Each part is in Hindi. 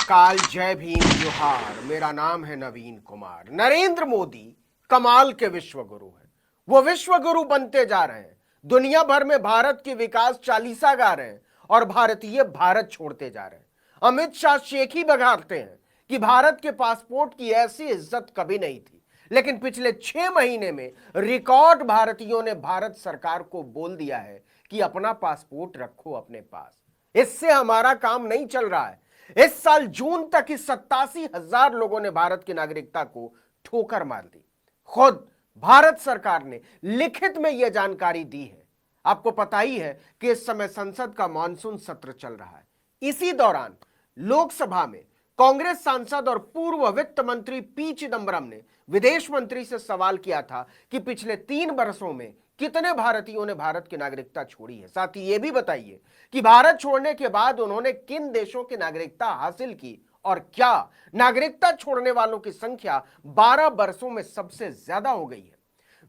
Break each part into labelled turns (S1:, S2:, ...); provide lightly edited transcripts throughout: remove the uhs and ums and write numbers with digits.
S1: नमस्कार, जय भीम, जोहार। मेरा नाम है नवीन कुमार। नरेंद्र मोदी कमाल के विश्व गुरु हैं। वो विश्व गुरु बनते जा रहे हैं। दुनिया भर में भारत की विकास चालीसा गा रहे हैं और भारतीय भारत छोड़ते जा रहे हैं। अमित शाह शेख ही बघारते हैं कि भारत के पासपोर्ट की ऐसी इज्जत कभी नहीं थी, लेकिन पिछले 6 महीने में रिकॉर्ड भारतीयों ने भारत सरकार को बोल दिया है कि अपना पासपोर्ट रखो अपने पास, इससे हमारा काम नहीं चल रहा है। इस साल जून तक ही 87,000 लोगों ने भारत की नागरिकता को ठोकर मार दी। खुद भारत सरकार ने लिखित में यह जानकारी दी है। आपको पता ही है कि इस समय संसद का मानसून सत्र चल रहा है। इसी दौरान लोकसभा में कांग्रेस सांसद और पूर्व वित्त मंत्री पी चिदंबरम ने विदेश मंत्री से सवाल किया था कि पिछले 3 वर्षों में कितने भारतीयों ने भारत की नागरिकता छोड़ी है। साथ ही यह भी बताइए कि भारत छोड़ने के बाद उन्होंने किन देशों की नागरिकता हासिल की और क्या नागरिकता छोड़ने वालों की संख्या 12 वर्षों में सबसे ज्यादा हो गई है।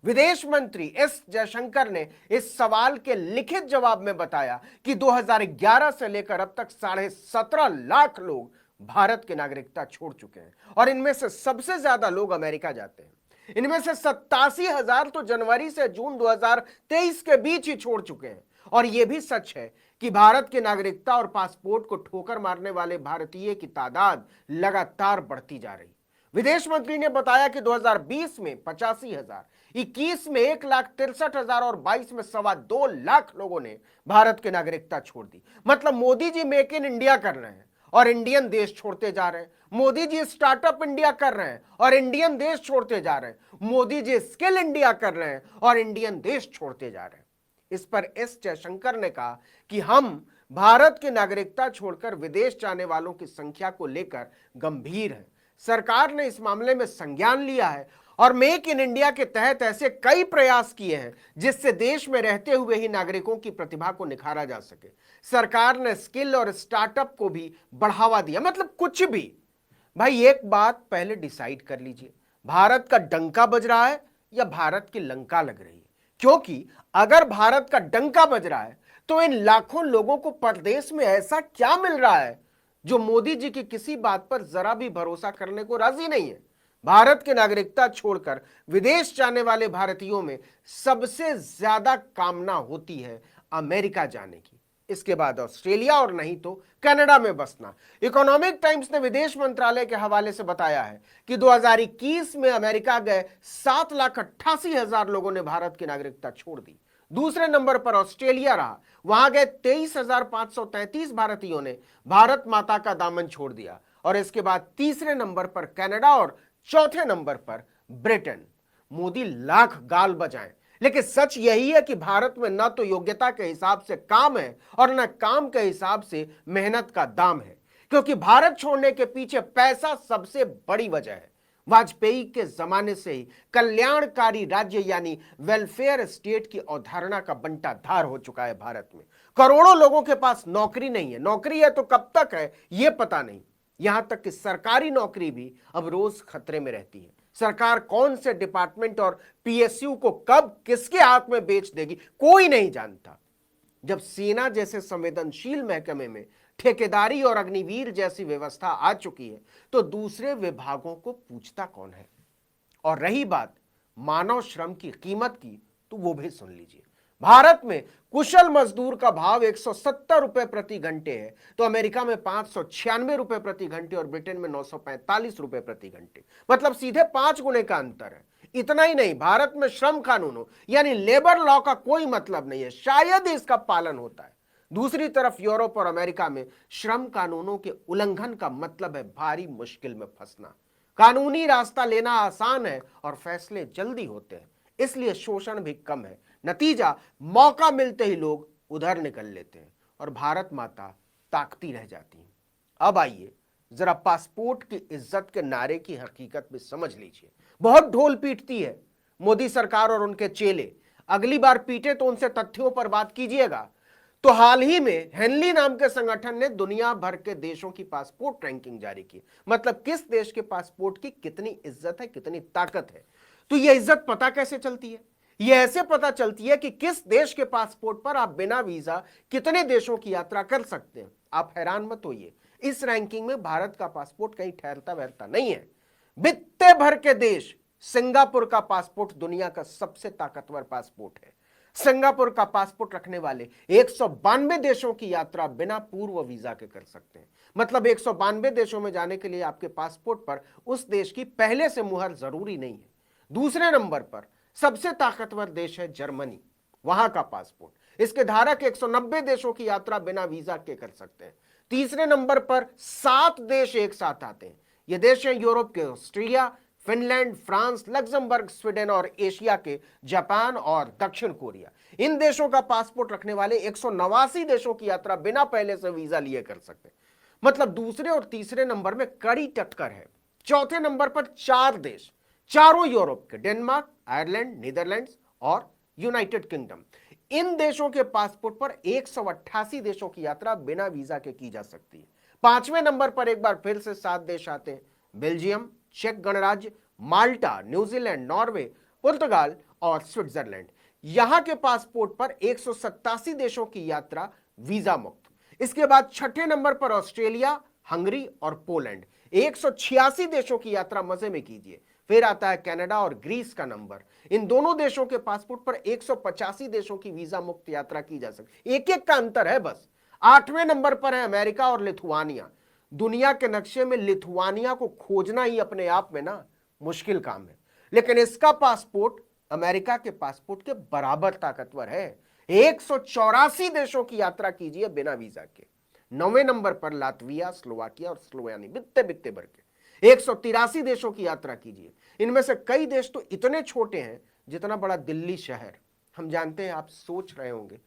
S1: विदेश मंत्री एस जयशंकर ने इस सवाल के लिखित जवाब में बताया कि 2011 से लेकर अब तक 17.5 लाख लोग भारत की नागरिकता छोड़ चुके हैं और इनमें से सबसे ज्यादा लोग अमेरिका जाते हैं। इनमें से 87,000 तो जनवरी से जून 2023 के बीच ही छोड़ चुके हैं। और यह भी सच है कि भारत की नागरिकता और पासपोर्ट को ठोकर मारने वाले भारतीय की तादाद लगातार बढ़ती जा रही। विदेश मंत्री ने बताया कि 2020 में 85,000, 21 में 1,63,000 और 22 में 2.25 लाख लोगों ने भारत की नागरिकता छोड़ दी। मतलब Modi ji make in India कर रहे हैं और इंडियन देश छोड़ते जा रहे हैं। मोदी जी स्टार्टअप इंडिया कर रहे हैं और इंडियन देश छोड़ते जा रहे हैं। मोदी जी स्किल इंडिया कर रहे हैं और इंडियन देश छोड़ते जा रहे हैं। इस पर एस जयशंकर ने कहा कि हम भारत की नागरिकता छोड़कर विदेश जाने वालों की संख्या को लेकर गंभीर हैं। सरकार ने इस मामले में संज्ञान लिया है और मेक इन इंडिया के तहत ऐसे कई प्रयास किए हैं जिससे देश में रहते हुए ही नागरिकों की प्रतिभा को निखारा जा सके। सरकार ने स्किल और स्टार्टअप को भी बढ़ावा दिया। मतलब कुछ भी। भाई एक बात पहले डिसाइड कर लीजिए, भारत का डंका बज रहा है या भारत की लंका लग रही है? क्योंकि अगर भारत का डंका बज रहा है तो इन लाखों लोगों को परदेश में ऐसा क्या मिल रहा है जो मोदी जी की किसी बात पर जरा भी भरोसा करने को राजी नहीं है। भारत की नागरिकता छोड़कर विदेश जाने वाले भारतीयों में सबसे ज्यादा कामना होती है अमेरिका जाने की, इसके बाद ऑस्ट्रेलिया और नहीं तो कनाडा में बसना। इकोनॉमिक टाइम्स ने विदेश मंत्रालय के हवाले से बताया है कि 2021 में अमेरिका गए 7,88,000 लोगों ने भारत की नागरिकता छोड़ दी। दूसरे नंबर पर ऑस्ट्रेलिया रहा, वहां गए 23,533 भारतीयों ने भारत माता का दामन छोड़ दिया। और इसके बाद तीसरे नंबर पर कनाडा और चौथे नंबर पर ब्रिटेन। मोदी लाख गाल बजाएं, लेकिन सच यही है कि भारत में ना तो योग्यता के हिसाब से काम है और ना काम के हिसाब से मेहनत का दाम है। क्योंकि भारत छोड़ने के पीछे पैसा सबसे बड़ी वजह है। वाजपेयी के जमाने से ही कल्याणकारी राज्य यानी वेलफेयर स्टेट की अवधारणा का बंटाधार हो चुका है भारत में। करोड़ों लोगों के पास नौकरी नहीं है। नौकरी है तो कब तक है यह पता नहीं। यहां तक कि सरकारी नौकरी भी अब रोज खतरे में रहती है। सरकार कौन से डिपार्टमेंट और पीएसयू को कब किसके हाथ में बेच देगी कोई नहीं जानता। जब सेना जैसे संवेदनशील महकमे में ठेकेदारी और अग्निवीर जैसी व्यवस्था आ चुकी है तो दूसरे विभागों को पूछता कौन है। और रही बात मानव श्रम की कीमत की, तो वो भी सुन लीजिए। भारत में कुशल मजदूर का भाव 170 रुपए प्रति घंटे है तो अमेरिका में 596 रुपए प्रति घंटे और ब्रिटेन में 945 रुपए प्रति घंटे। मतलब सीधे 5 गुने का अंतर है। इतना ही नहीं, भारत में श्रम कानूनों यानी लेबर लॉ का कोई मतलब नहीं है, शायद इसका पालन होता है। दूसरी तरफ यूरोप और अमेरिका में श्रम कानूनों के उल्लंघन का मतलब है भारी मुश्किल में फंसना। कानूनी रास्ता लेना आसान है और फैसले जल्दी होते हैं, इसलिए शोषण भी कम है। नतीजा, मौका मिलते ही लोग उधर निकल लेते हैं और भारत माता ताकती रह जाती है। अब आइए जरा पासपोर्ट की इज्जत के नारे की हकीकत भी समझ लीजिए। बहुत ढोल पीटती है मोदी सरकार और उनके चेले। अगली बार पीटे तो उनसे तथ्यों पर बात कीजिएगा। तो हाल ही में हेनली नाम के संगठन ने दुनिया भर के देशों की पासपोर्ट रैंकिंग जारी की। मतलब किस देश के पासपोर्ट की कितनी इज्जत है, कितनी ताकत है। तो यह इज्जत पता कैसे चलती है? यह ऐसे पता चलती है कि किस देश के पासपोर्ट पर आप बिना वीजा कितने देशों की यात्रा कर सकते हैं। आप हैरान मत होइए, इस रैंकिंग में भारत का पासपोर्ट कहीं ठहरता बहरता नहीं है। बित्ते भर के देश, सिंगापुर का पासपोर्ट दुनिया का सबसे ताकतवर पासपोर्ट है। सिंगापुर का पासपोर्ट रखने वाले 192 देशों की यात्रा बिना पूर्व वीजा के कर सकते हैं। मतलब 192 देशों में जाने के लिए आपके पासपोर्ट पर उस देश की पहले से मुहर जरूरी नहीं है। दूसरे नंबर पर सबसे ताकतवर देश है जर्मनी, वहां का पासपोर्ट, इसके धारक 190 देशों की यात्रा बिना वीजा के कर सकते हैं। तीसरे नंबर पर 7 देश एक साथ आते हैं। ये देश हैं यूरोप के Australia, Finland, France, Luxembourg, Sweden और एशिया के जापान और दक्षिण कोरिया। इन देशों का पासपोर्ट रखने वाले 189 देशों की यात्रा बिना पहले से वीजा लिए कर सकते हैं। मतलब दूसरे और तीसरे नंबर में कड़ी टक्कर है। चौथे नंबर पर 4 देश, चारों यूरोप के, डेनमार्क, आयरलैंड, नीदरलैंड्स और यूनाइटेड किंगडम। इन देशों के पासपोर्ट पर 188 देशों की यात्रा बिना वीजा के की जा सकती है। पांचवें नंबर पर एक बार फिर से 7 देश आते हैं, बेल्जियम, चेक गणराज्य, माल्टा, न्यूजीलैंड, नॉर्वे, पुर्तगाल और स्विट्जरलैंड। यहां के पासपोर्ट पर 187 देशों की यात्रा वीजा मुक्त। इसके बाद छठे नंबर पर ऑस्ट्रेलिया, हंगरी और पोलैंड, 186 देशों की यात्रा मजे में कीजिए। फिर आता है कनाडा और ग्रीस का नंबर। इन दोनों देशों के पासपोर्ट पर 185 देशों की वीजा मुक्त यात्रा की जा सकती है, एक एक का अंतर है बस। आठवें नंबर पर है अमेरिका और लिथुआनिया। दुनिया के नक्शे में लिथुआनिया को खोजना ही अपने आप में ना मुश्किल काम है, लेकिन इसका पासपोर्ट अमेरिका के पासपोर्ट के बराबर ताकतवर है। 184 देशों की यात्रा कीजिए बिना वीजा के। 9वें नंबर पर लातविया, स्लोवाकिया और स्लोवेनिया, बित्ते बित्ते भर के 183 देशों की यात्रा कीजिए। इनमें से कई देश तो इतने छोटे हैं जितना बड़ा दिल्ली शहर। हम जानते हैं, आप सोच रहे होंगे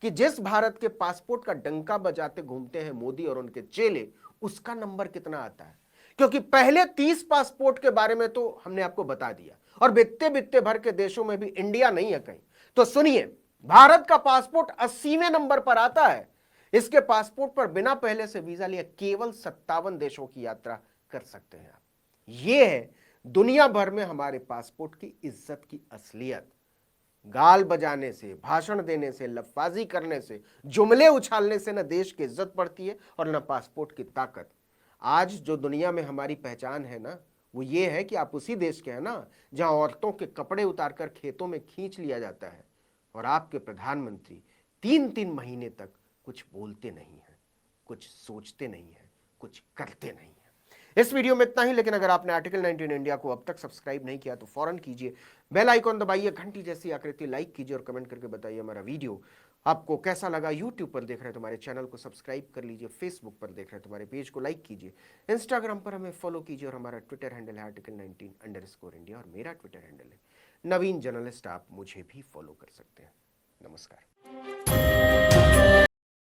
S1: कि जिस भारत के पासपोर्ट का डंका बजाते घूमते हैं मोदी और उनके चेले, उसका नंबर कितना आता है, क्योंकि पहले 30 पासपोर्ट के बारे में तो हमने आपको बता दिया, और बित्ते बित्ते भर के देशों में भी इंडिया नहीं है कहीं। तो सुनिए, भारत का पासपोर्ट 80वें नंबर पर आता है। इसके पासपोर्ट पर बिना पहले से वीजा लिए केवल 57 देशों की यात्रा कर सकते हैं आप। यह है दुनिया भर में हमारे पासपोर्ट की इज्जत की असलियत। गाल बजाने से, भाषण देने से, लफाजी करने से, जुमले उछालने से न देश की इज्जत बढ़ती है और न पासपोर्ट की ताकत। आज जो दुनिया में हमारी पहचान है ना, वो ये है कि आप उसी देश के हैं ना जहां औरतों के कपड़े उतारकर खेतों में खींच लिया जाता है और आपके प्रधानमंत्री 3-3 महीने तक कुछ बोलते नहीं हैं, कुछ सोचते नहीं हैं, कुछ करते नहीं हैं। इस वीडियो में इतना ही, लेकिन अगर आपने आर्टिकल 19 इंडिया को अब तक सब्सक्राइब नहीं किया तो फौरन कीजिए, बेल आइकॉन दबाइए, घंटी जैसी आकृति लाइक कीजिए और कमेंट करके बताइए हमारा वीडियो आपको कैसा लगा। यूट्यूब पर देख रहे हैं तो हमारे चैनल को सब्सक्राइब कर लीजिए, फेसबुक पर देख रहे हैं तो हमारे पेज को लाइक कीजिए, इंस्टाग्राम पर हमें फॉलो कीजिए और हमारा ट्विटर हैंडल है article19_India और मेरा ट्विटर हैंडल है नवीन जर्नलिस्ट। आप मुझे भी फॉलो कर सकते हैं। नमस्कार।